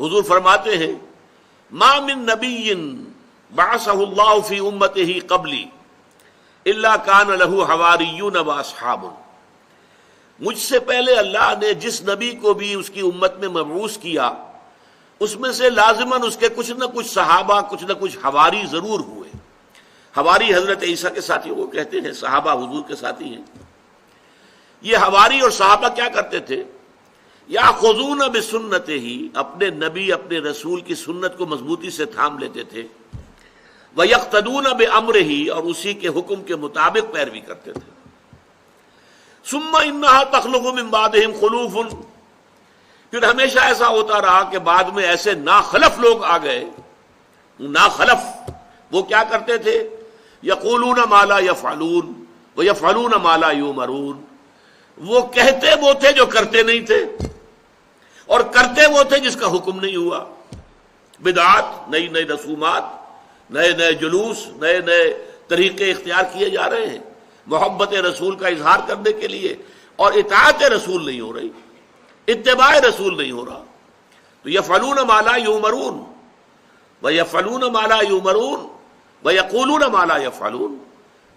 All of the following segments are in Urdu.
حضور فرماتے ہیں ما من نبی بعثہ اللہ فی امتہ قبلی الا کان لہ حواریون و اصحاب، مجھ سے پہلے اللہ نے جس نبی کو بھی اس کی امت میں مبعوث کیا اس میں سے لازماً اس کے کچھ نہ کچھ صحابہ، کچھ نہ کچھ حواری ضرور ہوئے۔ حواری حضرت عیسیٰ کے ساتھی وہ کہتے ہیں، صحابہ حضور کے ساتھی ہیں۔ یہ حواری اور صحابہ کیا کرتے تھے؟ یاخذون بسنتہ، اپنے نبی اپنے رسول کی سنت کو مضبوطی سے تھام لیتے تھے، ویقتدون بامرہ، اور اسی کے حکم کے مطابق پیروی کرتے تھے۔ ثم انہا تخلف من بعدہم خلوف، پھر ہمیشہ ایسا ہوتا رہا کہ بعد میں ایسے ناخلف لوگ آ گئے۔ ناخلف وہ کیا کرتے تھے؟ یقولون ما لا یفعلون ویفعلون ما لا یؤمرون، وہ کہتے وہ تھے جو کرتے نہیں تھے، اور کرتے وہ تھے جس کا حکم نہیں ہوا۔ بدعات، نئی نئی رسومات، نئے نئے جلوس، نئے نئے طریقے اختیار کیے جا رہے ہیں محبت رسول کا اظہار کرنے کے لیے، اور اطاعت رسول نہیں ہو رہی، اتباع رسول نہیں ہو رہا۔ تو یفعلون ما لا یؤمرون ویفعلون ما لا یؤمرون ویقولون ما لا یفعلون،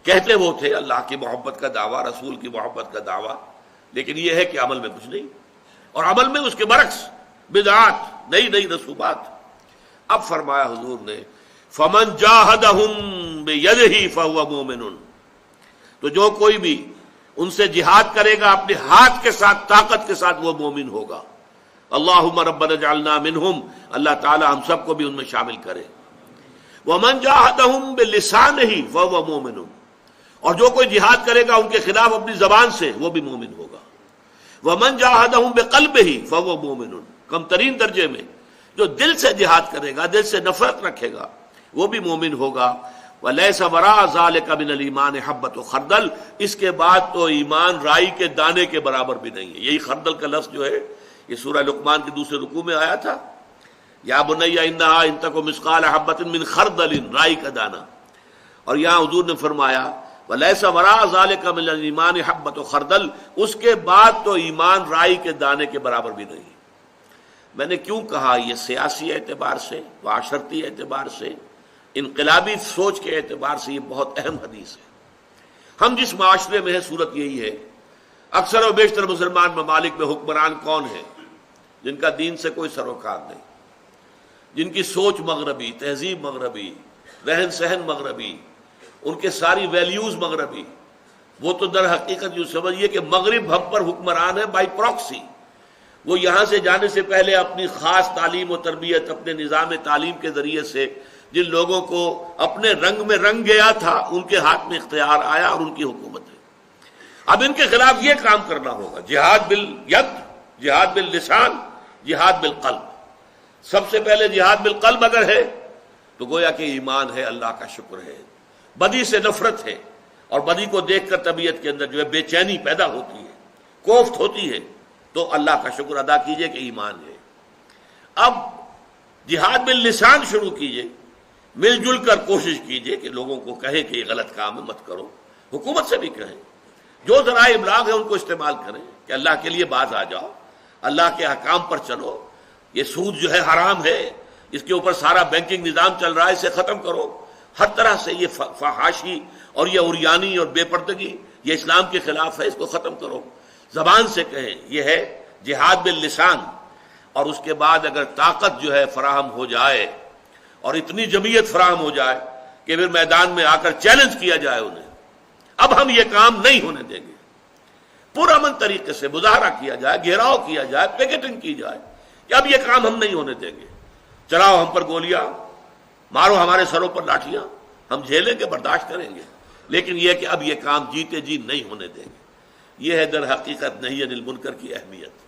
کہتے وہ تھے اللہ کی محبت کا دعویٰ، رسول کی محبت کا دعویٰ، لیکن یہ ہے کہ عمل میں کچھ نہیں، اور عمل میں اس کے برعکس بدعات، نئی نئی رسومات۔ اب فرمایا حضور نے فمن جاہدہم بیدہ فہو مومن، تو جو کوئی بھی ان سے جہاد کرے گا اپنے ہاتھ کے ساتھ، طاقت کے ساتھ، وہ مومن ہوگا۔ اللہم ربنا اجعلنا منہم، اللہ تعالی ہم سب کو بھی ان میں شامل کرے۔ ومن جاہدہم بلسانہ فہو مومن، اور جو کوئی جہاد کرے گا ان کے خلاف اپنی زبان سے، وہ بھی مومن ہوگا۔ ومن جاہدہم بقلبہ فہو مومن، کم ترین درجے میں جو دل سے جہاد کرے گا، دل سے نفرت رکھے گا، وہ بھی مومن ہوگا۔ ولیس وراء ذلک من الایمان حبۃ خردل، اس کے بعد تو ایمان رائی کے دانے کے برابر بھی نہیں ہے۔ یہی خردل کا لفظ جو ہے یہ سورہ لقمان کے دوسرے رکوع میں آیا تھا، یا بنی انہا ان تک مثقال حبۃ من خردل، رائی کا دانہ، اور یہاں حضور نے فرمایا ولیس وراء ذلک من الایمان حبۃ خردل، اس کے بعد تو ایمان رائی کے دانے کے برابر بھی نہیں۔ میں نے کیوں کہا یہ سیاسی اعتبار سے، معاشرتی اعتبار سے، انقلابی سوچ کے اعتبار سے یہ بہت اہم حدیث ہے۔ ہم جس معاشرے میں ہیں صورت یہی ہے، اکثر و بیشتر مسلمان ممالک میں حکمران کون ہیں؟ جن کا دین سے کوئی سروکار نہیں، جن کی سوچ مغربی، تہذیب مغربی، رہن سہن مغربی، ان کے ساری ویلیوز مغربی۔ وہ تو در حقیقت یوں سمجھیے کہ مغرب ہم پر حکمران ہے بائی پراکسی۔ وہ یہاں سے جانے سے پہلے اپنی خاص تعلیم و تربیت، اپنے نظام تعلیم کے ذریعے سے جن لوگوں کو اپنے رنگ میں رنگ گیا تھا، ان کے ہاتھ میں اختیار آیا اور ان کی حکومت ہے۔ اب ان کے خلاف یہ کام کرنا ہوگا، جہاد بالید، جہاد باللسان، جہاد بالقلب۔ سب سے پہلے جہاد بالقلب اگر ہے تو گویا کہ ایمان ہے، اللہ کا شکر ہے۔ بدی سے نفرت ہے، اور بدی کو دیکھ کر طبیعت کے اندر جو ہے بے چینی پیدا ہوتی ہے، کوفت ہوتی ہے، تو اللہ کا شکر ادا کیجئے کہ ایمان ہے۔ اب جہاد باللسان شروع کیجئے، مل جل کر کوشش کیجئے کہ لوگوں کو کہے کہ یہ غلط کام ہے، مت کرو۔ حکومت سے بھی کہیں، جو ذرائع ابلاغ ہیں ان کو استعمال کریں کہ اللہ کے لیے باز آ جاؤ، اللہ کے احکام پر چلو، یہ سود جو ہے حرام ہے، اس کے اوپر سارا بینکنگ نظام چل رہا ہے، اسے ختم کرو۔ ہر طرح سے یہ فحاشی اور یہ عریانی اور بے پردگی یہ اسلام کے خلاف ہے، اس کو ختم کرو۔ زبان سے کہیں، یہ ہے جہاد باللسان۔ اور اس کے بعد اگر طاقت جو ہے فراہم ہو جائے اور اتنی جمعیت فراہم ہو جائے کہ پھر میدان میں آ کر چیلنج کیا جائے انہیں، اب ہم یہ کام نہیں ہونے دیں گے، پرامن طریقے سے مظاہرہ کیا جائے، گھیراؤ کیا جائے، پیکٹنگ کی جائے کہ اب یہ کام ہم نہیں ہونے دیں گے، چلاؤ ہم پر گولیاں، مارو ہمارے سروں پر لاٹھیاں، ہم جھیلیں گے، برداشت کریں گے، لیکن یہ کہ اب یہ کام جیتے جی نہیں ہونے دیں گے۔ یہ ہے در حقیقت نہی عن المنکر کی اہمیت۔